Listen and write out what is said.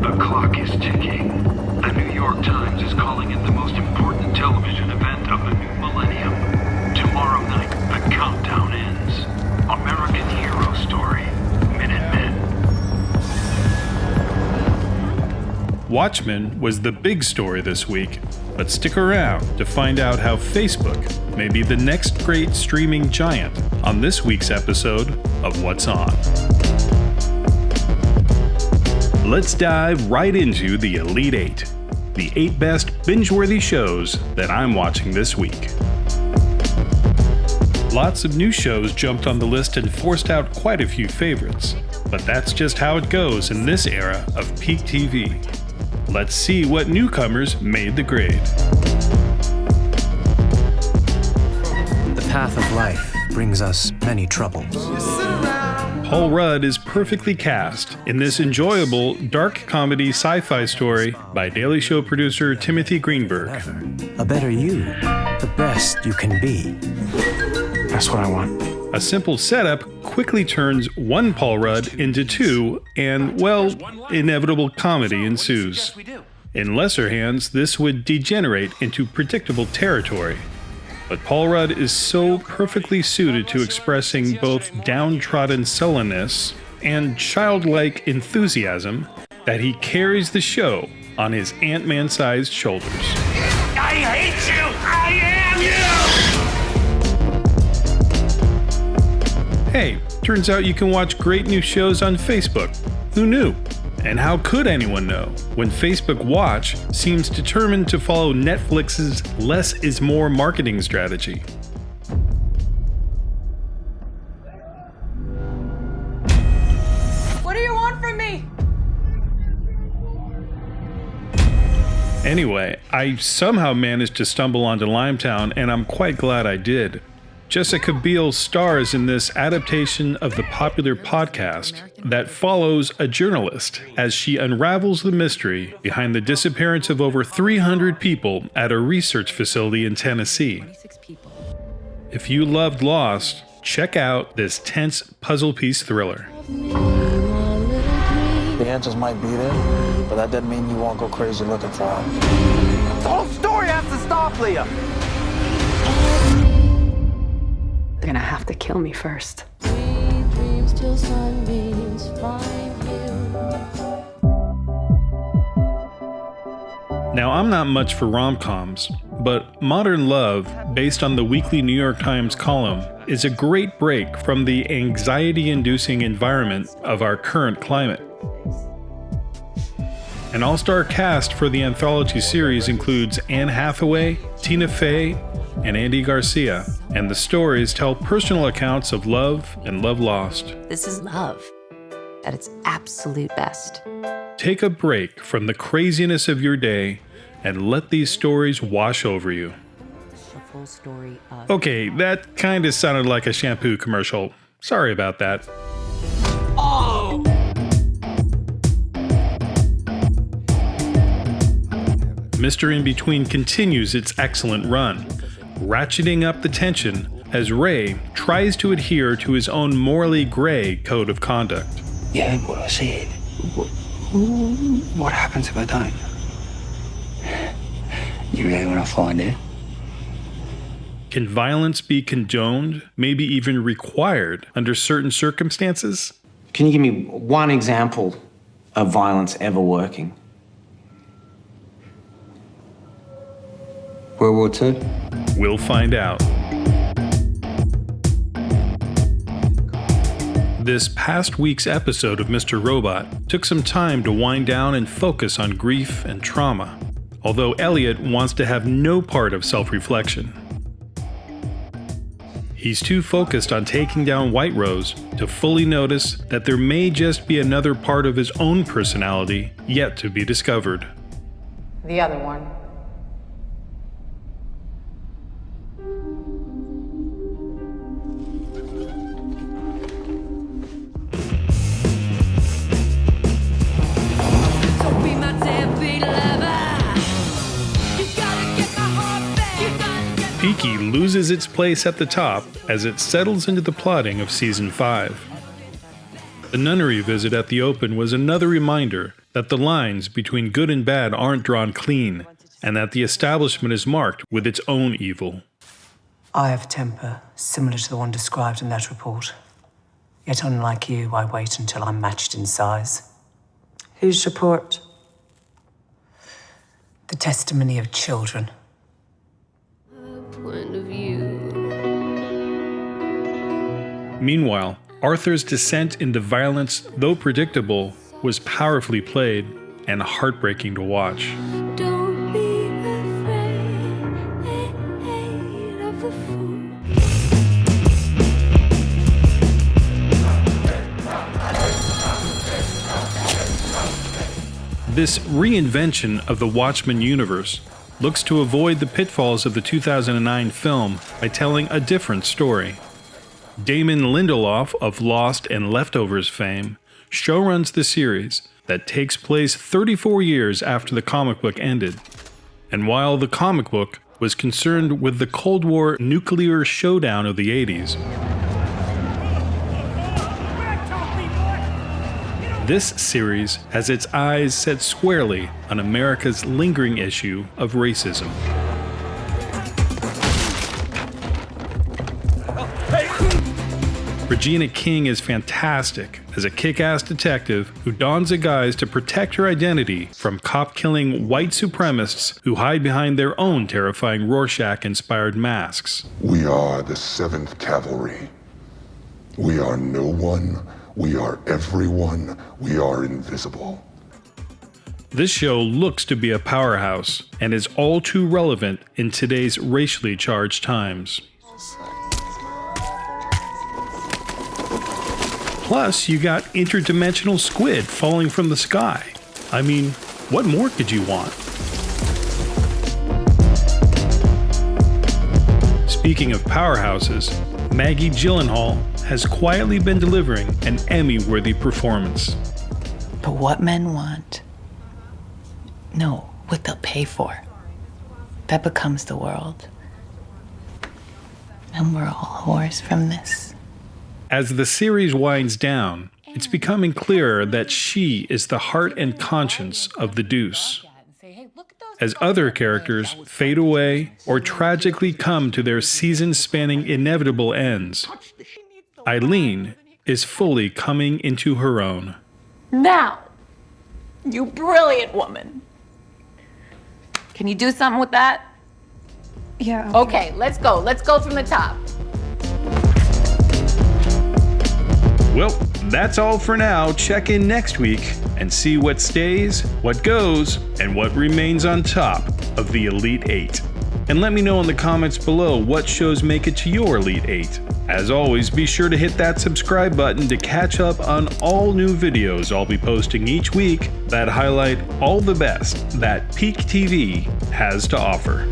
The clock is ticking. The New York Times is calling it the most important television event of the new millennium. Tomorrow night, the countdown ends. American Hero Story. Minutemen. Watchmen was the big story this week, but stick around to find out how Facebook may be the next great streaming giant on this week's episode of What's On. Let's dive right into the Elite 8, the 8 best binge-worthy shows that I'm watching this week. Lots of new shows jumped on the list and forced out quite a few favorites, but that's just how it goes in this era of peak TV. Let's see what newcomers made the grade. The path of life brings us many troubles. Paul Rudd is perfectly cast in this enjoyable, dark comedy sci-fi story by Daily Show producer Timothy Greenberg. A better you, the best you can be. That's what I want. A simple setup quickly turns one Paul Rudd into two, and, well, inevitable comedy ensues. In lesser hands, this would degenerate into predictable territory. But Paul Rudd is so perfectly suited to expressing both downtrodden sullenness and childlike enthusiasm that he carries the show on his Ant-Man-sized shoulders. I hate you! I am you! Hey, turns out you can watch great new shows on Facebook. Who knew? And how could anyone know when Facebook Watch seems determined to follow Netflix's less is more marketing strategy? What do you want from me? Anyway, I somehow managed to stumble onto Limetown, and I'm quite glad I did. Jessica Biel stars in this adaptation of the popular podcast that follows a journalist as she unravels the mystery behind the disappearance of over 300 people at a research facility in Tennessee. If you loved Lost, check out this tense puzzle piece thriller. The answers might be there, but that doesn't mean you won't go crazy looking for them. The whole story has to stop, Leah! They're gonna have to kill me first. Now, I'm not much for rom-coms, but Modern Love, based on the weekly New York Times column, is a great break from the anxiety-inducing environment of our current climate. An all-star cast for the anthology series includes Anne Hathaway, Tina Fey, and Andy Garcia, and the stories tell personal accounts of love and love lost. This is love at its absolute best. Take a break from the craziness of your day and let these stories wash over you. The full story of... Okay, that kinda sounded like a shampoo commercial. Sorry about that. Oh! Mr. In-Between continues its excellent run, ratcheting up the tension as Ray tries to adhere to his own morally gray code of conduct. You heard what I said. What happens if I don't? You really want to find it? Can violence be condoned, maybe even required, under certain circumstances? Can you give me one example of violence ever working? World War II? We'll find out. This past week's episode of Mr. Robot took some time to wind down and focus on grief and trauma, although Elliot wants to have no part of self-reflection. He's too focused on taking down White Rose to fully notice that there may just be another part of his own personality yet to be discovered. The other one. Peaky loses its place at the top as it settles into the plotting of Season 5. The nunnery visit at the open was another reminder that the lines between good and bad aren't drawn clean, and that the establishment is marked with its own evil. I have a temper similar to the one described in that report. Yet unlike you, I wait until I'm matched in size. Whose report? The testimony of children. Meanwhile, Arthur's descent into violence, though predictable, was powerfully played and heartbreaking to watch. Don't be afraid of the fool. This reinvention of the Watchmen universe looks to avoid the pitfalls of the 2009 film by telling a different story. Damon Lindelof of Lost and Leftovers fame showruns the series that takes place 34 years after the comic book ended. And while the comic book was concerned with the Cold War nuclear showdown of the 80s, this series has its eyes set squarely on America's lingering issue of racism. Regina King is fantastic as a kick-ass detective who dons a guise to protect her identity from cop-killing white supremacists who hide behind their own terrifying Rorschach-inspired masks. We are the 7th Cavalry. We are no one. We are everyone. We are invisible. This show looks to be a powerhouse and is all too relevant in today's racially charged times. Plus, you got interdimensional squid falling from the sky. I mean, what more could you want? Speaking of powerhouses, Maggie Gyllenhaal has quietly been delivering an Emmy-worthy performance. But what men want, no, what they'll pay for, that becomes the world. And we're all whores from this. As the series winds down, it's becoming clearer that she is the heart and conscience of the Deuce. As other characters fade away or tragically come to their season-spanning inevitable ends, Eileen is fully coming into her own. Now, you brilliant woman. Can you do something with that? Yeah. Okay, let's go. Let's go from the top. Well, that's all for now. Check in next week and see what stays, what goes, and what remains on top of the Elite 8. And let me know in the comments below what shows make it to your Elite 8. As always, be sure to hit that subscribe button to catch up on all new videos I'll be posting each week that highlight all the best that Peak TV has to offer.